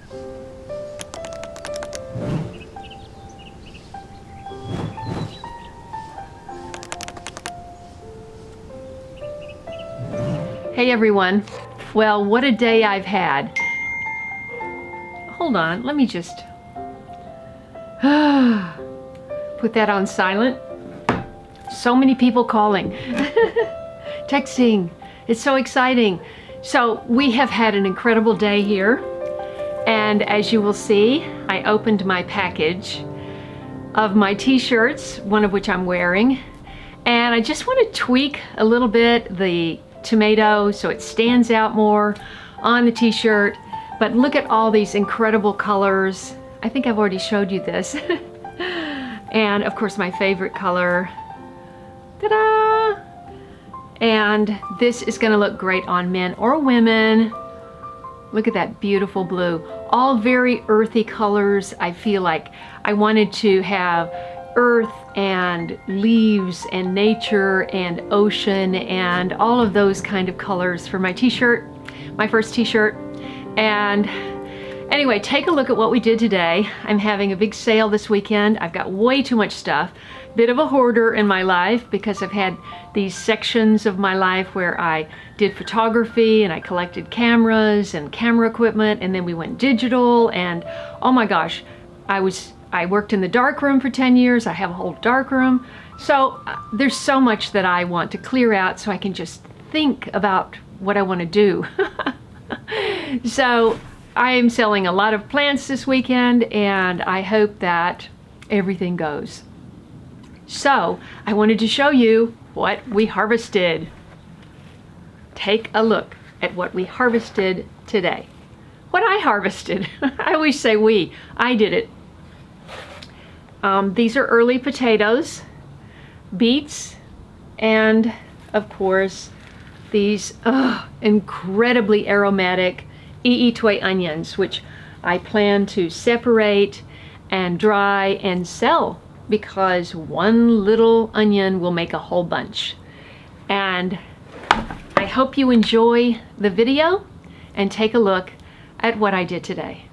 Hey everyone. Well, what a day I've had. Hold on, let me just put that on silent. So many people calling, texting. It's so exciting. So we have had an incredible day here. And as you will see, I opened my package of my t-shirts, one of which I'm wearing. And I just want to tweak a little bit the tomato so it stands out more on the t-shirt. But look at all these incredible colors. I think I've already showed you this. And of course my favorite color. Ta-da! And this is going to look great on men or women. Look at that beautiful blue. All very earthy colors. I feel like I wanted to have earth and leaves and nature and ocean and all of those kind of colors for my t-shirt, my first t-shirt. And anyway, take a look at what we did today. I'm having a big sale this weekend. I've got way too much stuff. Bit of a hoarder in my life because I've had these sections of my life where I did photography and I collected cameras and camera equipment, and then we went digital, and oh my gosh, I worked in the darkroom for 10 years. I have a whole darkroom. So there's so much that I want to clear out so I can just think about what I want to do. So I am selling a lot of plants this weekend, and I hope that everything goes. So I wanted to show you what we harvested. Take a look at what we harvested today. What I harvested. I always say we. I did it. These are early potatoes, beets, and of course these incredibly aromatic toy onions, which I plan to separate and dry and sell, because one little onion will make a whole bunch. And I hope you enjoy the video and take a look at what I did today.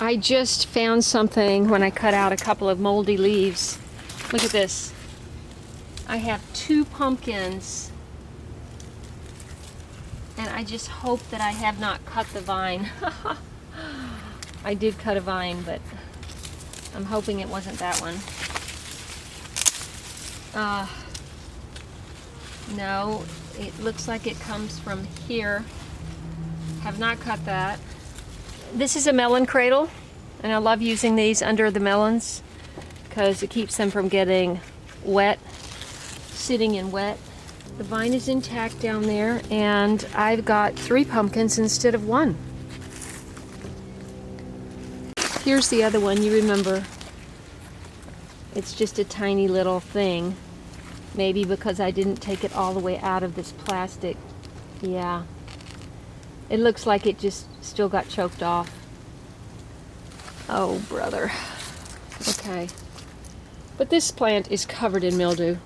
I just found something when I cut out a couple of moldy leaves. Look at this. I have 2 pumpkins, and I just hope that I have not cut the vine. I did cut a vine, but I'm hoping it wasn't that one. No, it looks like it comes from here. Have not cut that. This is a melon cradle, and I love using these under the melons because it keeps them from getting wet, sitting in wet. The vine is intact down there, and I've got 3 pumpkins instead of 1. Here's the other one, you remember. It's just a tiny little thing. Maybe because I didn't take it all the way out of this plastic. Yeah. It looks like it just still got choked off. Oh, brother. Okay. But this plant is covered in mildew.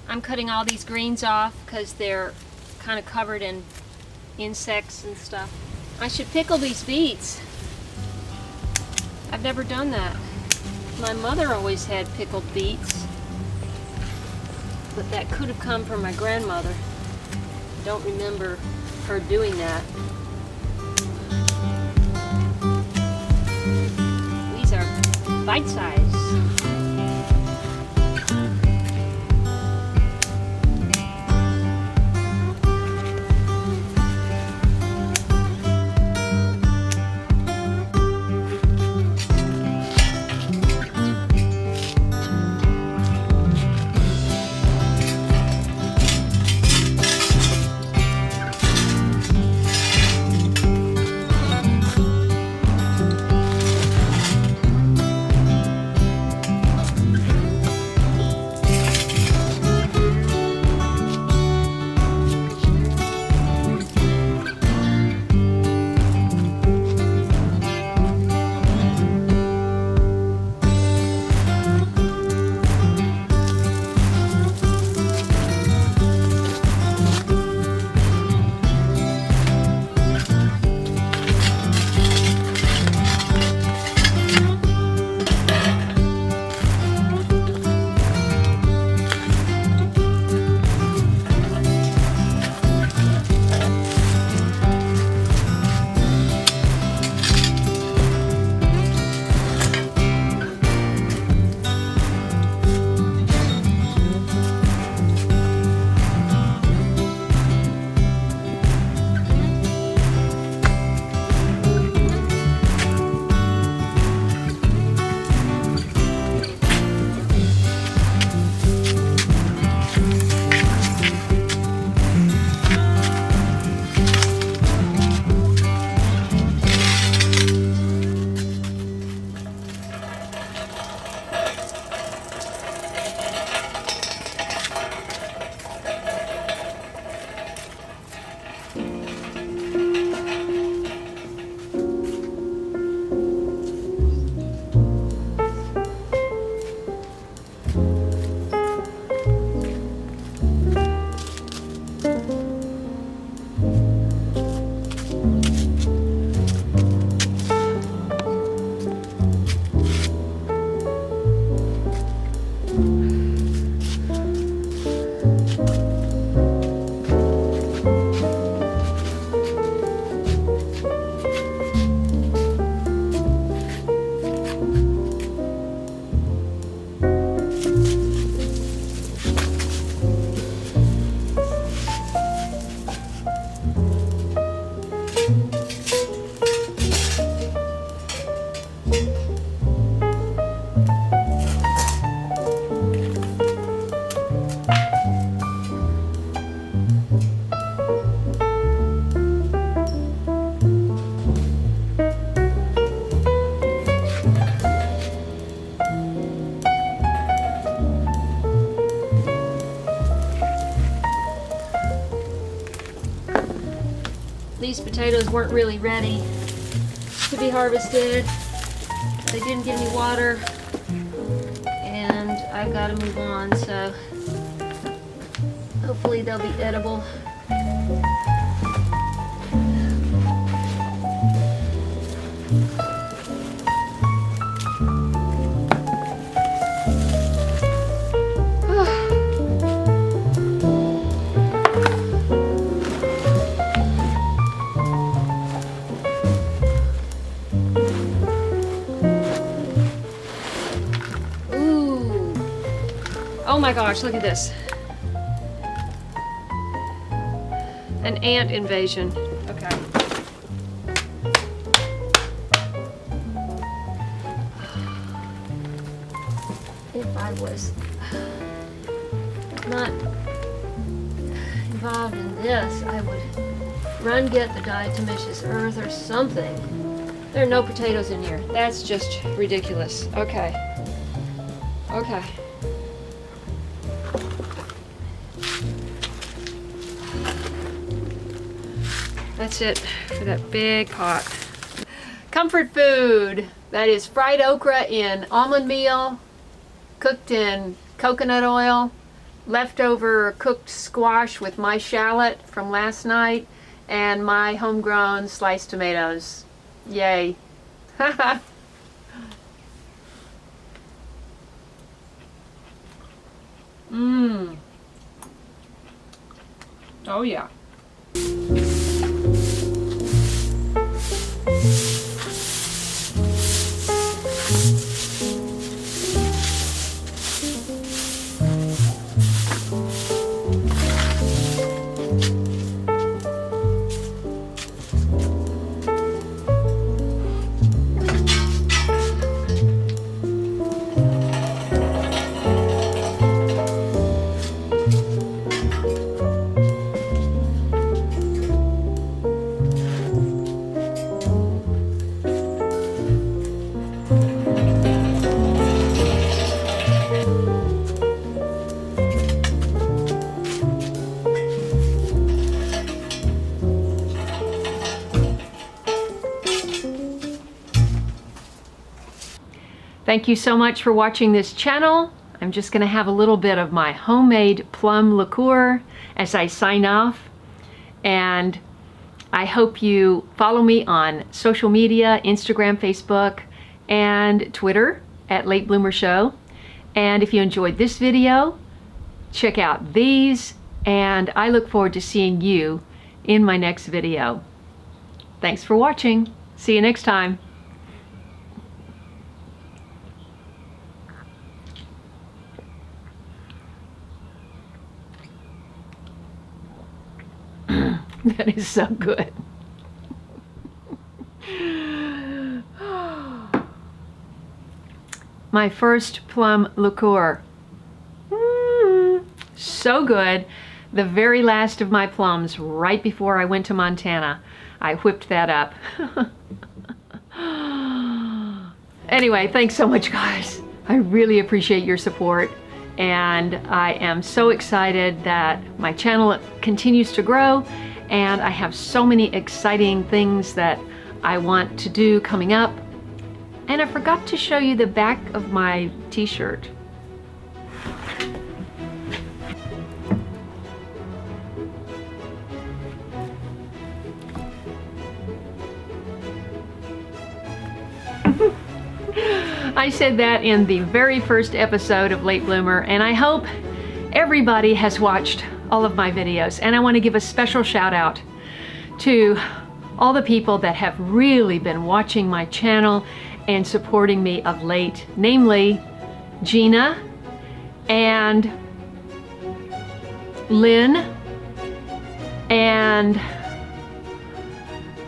I'm cutting all these greens off because they're kind of covered in insects and stuff. I should pickle these beets. I've never done that. My mother always had pickled beets, but that could have come from my grandmother. I don't remember her doing that. These are bite-sized. These potatoes weren't really ready to be harvested. They didn't get any water, and I've got to move on, so hopefully they'll be edible. my gosh, look at this. An ant invasion. Okay. If I was not involved in this, I would run get the diatomaceous earth or something. There are no potatoes in here. That's just ridiculous. Okay. Okay. That's it for that big pot. Comfort food. That is fried okra in almond meal, cooked in coconut oil, leftover cooked squash with my shallot from last night, and my homegrown sliced tomatoes. Yay. Mmm. Oh yeah. Thank you so much for watching this channel. I'm just going to have a little bit of my homemade plum liqueur as I sign off. And I hope you follow me on social media, Instagram, Facebook, and Twitter at Late Bloomer Show. And if you enjoyed this video, check out these. And I look forward to seeing you in my next video. Thanks for watching. See you next time. That is so good. My first plum liqueur. So good. The very last of my plums right before I went to Montana. I whipped that up. Anyway, thanks so much, guys. I really appreciate your support. And I am so excited that my channel continues to grow. And I have so many exciting things that I want to do coming up. And I forgot to show you the back of my t-shirt. I said that in the very first episode of Late Bloomer, and I hope everybody has watched all of my videos. And I want to give a special shout out to all the people that have really been watching my channel and supporting me of late, namely Gina and Lynn and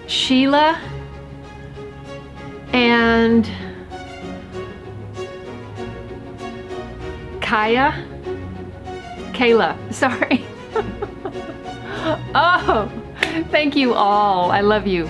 Sheila and Kayla, sorry. Oh, thank you all. I love you.